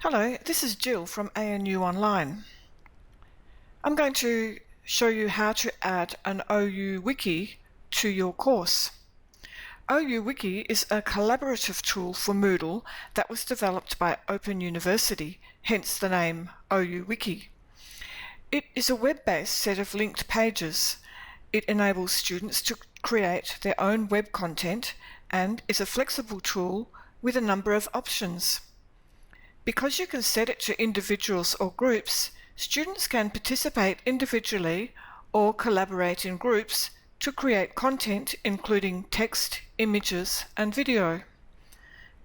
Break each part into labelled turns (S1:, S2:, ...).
S1: Hello, this is Jill from ANU Online. I'm going to show you how to add an OU Wiki to your course. OU Wiki is a collaborative tool for Moodle that was developed by Open University, hence the name OU Wiki. It is a web-based set of linked pages. It enables students to create their own web content and is a flexible tool with a number of options. Because you can set it to individuals or groups, students can participate individually or collaborate in groups to create content including text, images and video.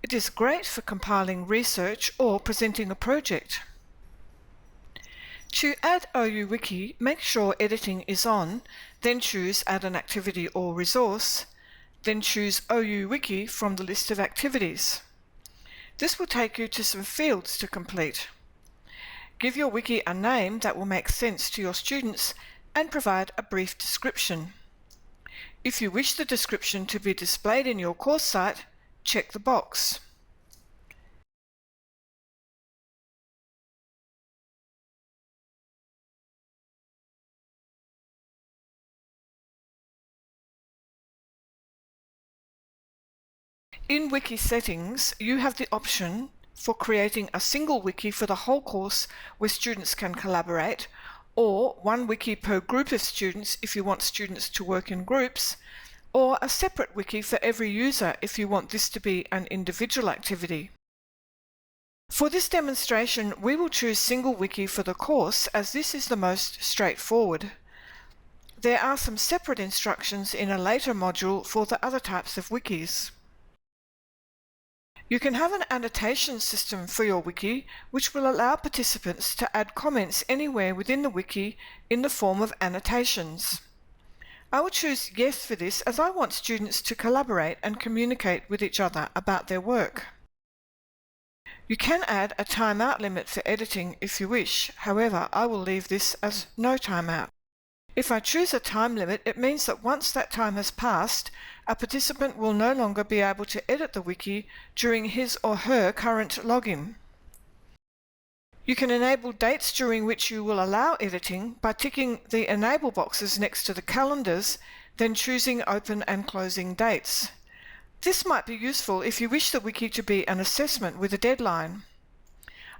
S1: It is great for compiling research or presenting a project. To add OU Wiki, make sure editing is on, then choose Add an activity or resource, then choose OU Wiki from the list of activities. This will take you to some fields to complete. Give your wiki a name that will make sense to your students and provide a brief description. If you wish the description to be displayed in your course site, check the box. In Wiki settings, you have the option for creating a single wiki for the whole course where students can collaborate, or one wiki per group of students if you want students to work in groups, or a separate wiki for every user if you want this to be an individual activity. For this demonstration, we will choose single wiki for the course as this is the most straightforward. There are some separate instructions in a later module for the other types of wikis. You can have an annotation system for your wiki which will allow participants to add comments anywhere within the wiki in the form of annotations. I will choose yes for this as I want students to collaborate and communicate with each other about their work. You can add a timeout limit for editing if you wish, however I will leave this as no timeout. If I choose a time limit, it means that once that time has passed, a participant will no longer be able to edit the wiki during his or her current login. You can enable dates during which you will allow editing by ticking the enable boxes next to the calendars, then choosing open and closing dates. This might be useful if you wish the wiki to be an assessment with a deadline.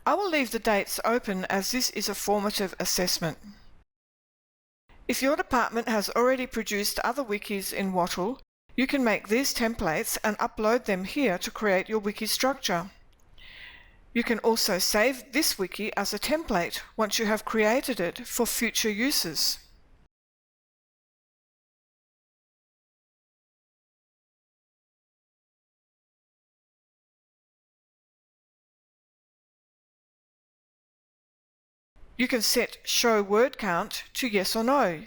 S1: I will leave the dates open as this is a formative assessment. If your department has already produced other wikis in Wattle, you can make these templates and upload them here to create your wiki structure. You can also save this wiki as a template once you have created it for future uses. You can set Show Word Count to yes or no.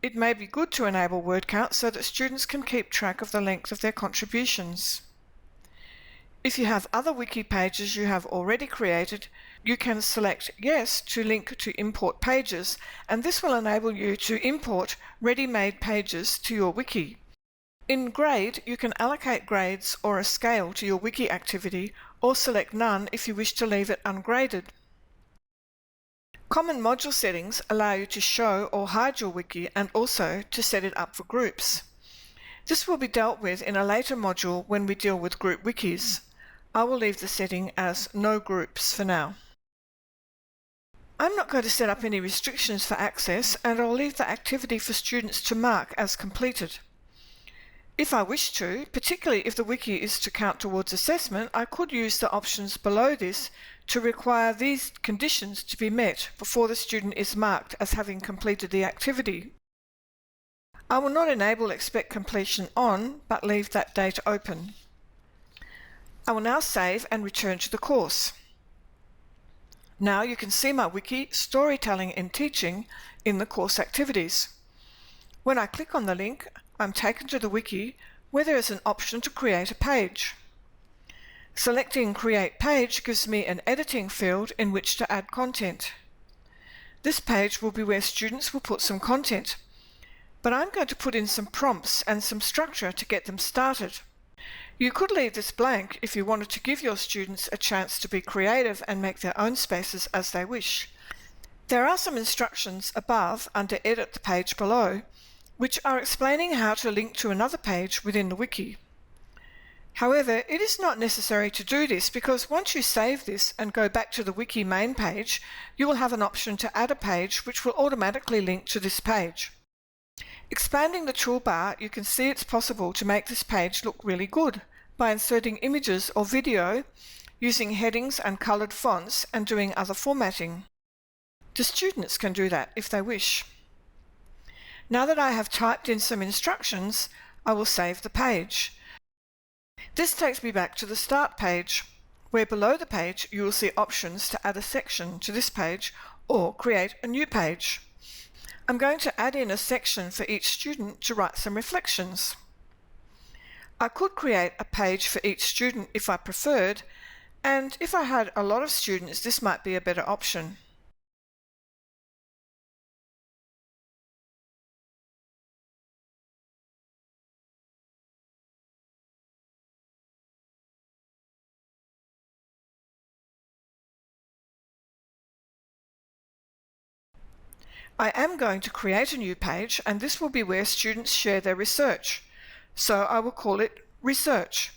S1: It may be good to enable word count so that students can keep track of the length of their contributions. If you have other wiki pages you have already created, you can select Yes to link to import pages, and this will enable you to import ready-made pages to your wiki. In Grade, you can allocate grades or a scale to your wiki activity, or select none if you wish to leave it ungraded. Common module settings allow you to show or hide your wiki and also to set it up for groups. This will be dealt with in a later module when we deal with group wikis. I will leave the setting as no groups for now. I'm not going to set up any restrictions for access, and I'll leave the activity for students to mark as completed. If I wish to, particularly if the wiki is to count towards assessment, I could use the options below this to require these conditions to be met before the student is marked as having completed the activity. I will not enable Expect Completion on, but leave that date open. I will now save and return to the course. Now you can see my wiki, Storytelling and Teaching, in the course activities. When I click on the link, I'm taken to the wiki where there is an option to create a page. Selecting Create Page gives me an editing field in which to add content. This page will be where students will put some content, but I'm going to put in some prompts and some structure to get them started. You could leave this blank if you wanted to give your students a chance to be creative and make their own spaces as they wish. There are some instructions above under Edit the page below, which are explaining how to link to another page within the wiki. However, it is not necessary to do this because once you save this and go back to the wiki main page, you will have an option to add a page which will automatically link to this page. Expanding the toolbar, you can see it's possible to make this page look really good by inserting images or video, using headings and coloured fonts, and doing other formatting. The students can do that if they wish. Now that I have typed in some instructions, I will save the page. This takes me back to the start page, where below the page you will see options to add a section to this page or create a new page. I'm going to add in a section for each student to write some reflections. I could create a page for each student if I preferred, and if I had a lot of students, this might be a better option. I am going to create a new page, and this will be where students share their research. So I will call it Research.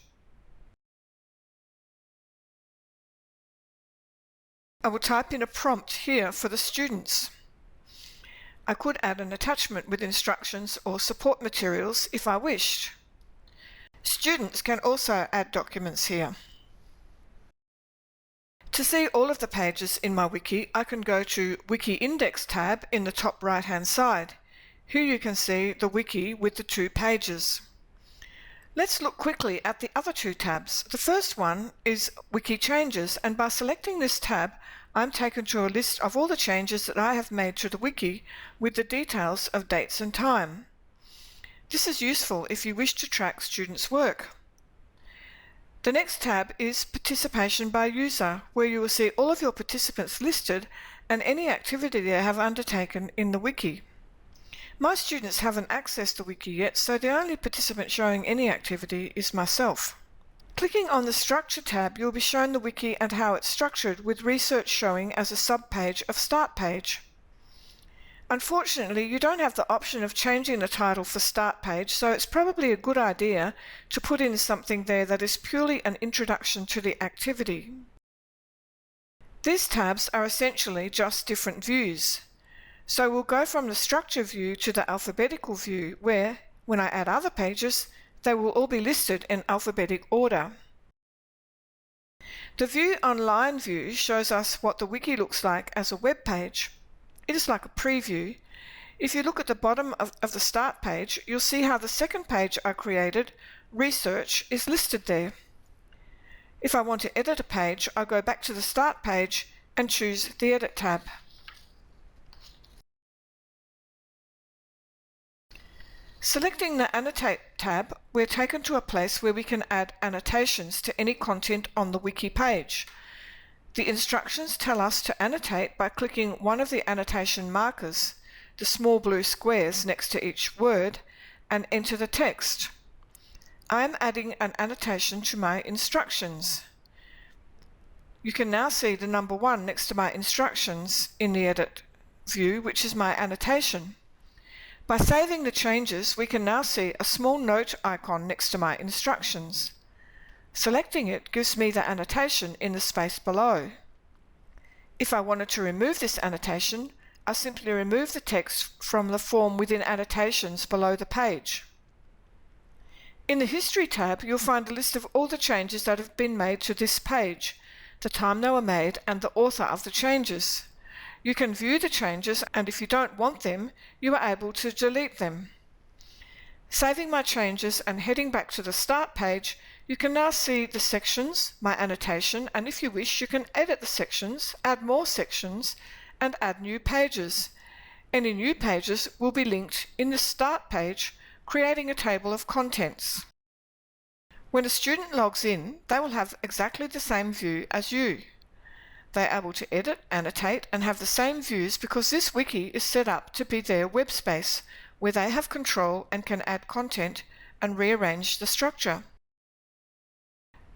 S1: I will type in a prompt here for the students. I could add an attachment with instructions or support materials if I wished. Students can also add documents here. To see all of the pages in my wiki, I can go to Wiki Index tab in the top right hand side. Here you can see the wiki with the 2 pages. Let's look quickly at the other 2 tabs. The first one is Wiki Changes, and by selecting this tab, I'm taken to a list of all the changes that I have made to the wiki with the details of dates and time. This is useful if you wish to track students' work. The next tab is Participation by User, where you will see all of your participants listed and any activity they have undertaken in the wiki. My students haven't accessed the wiki yet, so the only participant showing any activity is myself. Clicking on the Structure tab, you'll be shown the wiki and how it's structured, with research showing as a sub-page of Start Page. Unfortunately, you don't have the option of changing the title for Start Page, so it's probably a good idea to put in something there that is purely an introduction to the activity. These tabs are essentially just different views. So we'll go from the Structure view to the Alphabetical view, where, when I add other pages, they will all be listed in alphabetic order. The View Online view shows us what the wiki looks like as a web page. It is like a preview. If you look at the bottom of the Start page, you'll see how the second page I created, Research, is listed there. If I want to edit a page, I go back to the Start page and choose the Edit tab. Selecting the Annotate tab, we're taken to a place where we can add annotations to any content on the wiki page. The instructions tell us to annotate by clicking one of the annotation markers, the small blue squares next to each word, and enter the text. I am adding an annotation to my instructions. You can now see the number 1 next to my instructions in the Edit view, which is my annotation. By saving the changes, we can now see a small note icon next to my instructions. Selecting it gives me the annotation in the space below. If I wanted to remove this annotation, I simply remove the text from the form within Annotations below the page. In the History tab, you'll find a list of all the changes that have been made to this page, the time they were made, and the author of the changes. You can view the changes, and if you don't want them, you are able to delete them. Saving my changes and heading back to the Start page, you can now see the sections, my annotation, and if you wish, you can edit the sections, add more sections, and add new pages. Any new pages will be linked in the Start page, creating a table of contents. When a student logs in, they will have exactly the same view as you. They are able to edit, annotate, and have the same views because this wiki is set up to be their web space, where they have control and can add content and rearrange the structure.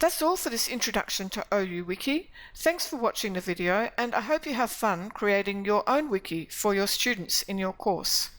S1: That's all for this introduction to OU Wiki. Thanks for watching the video, and I hope you have fun creating your own wiki for your students in your course.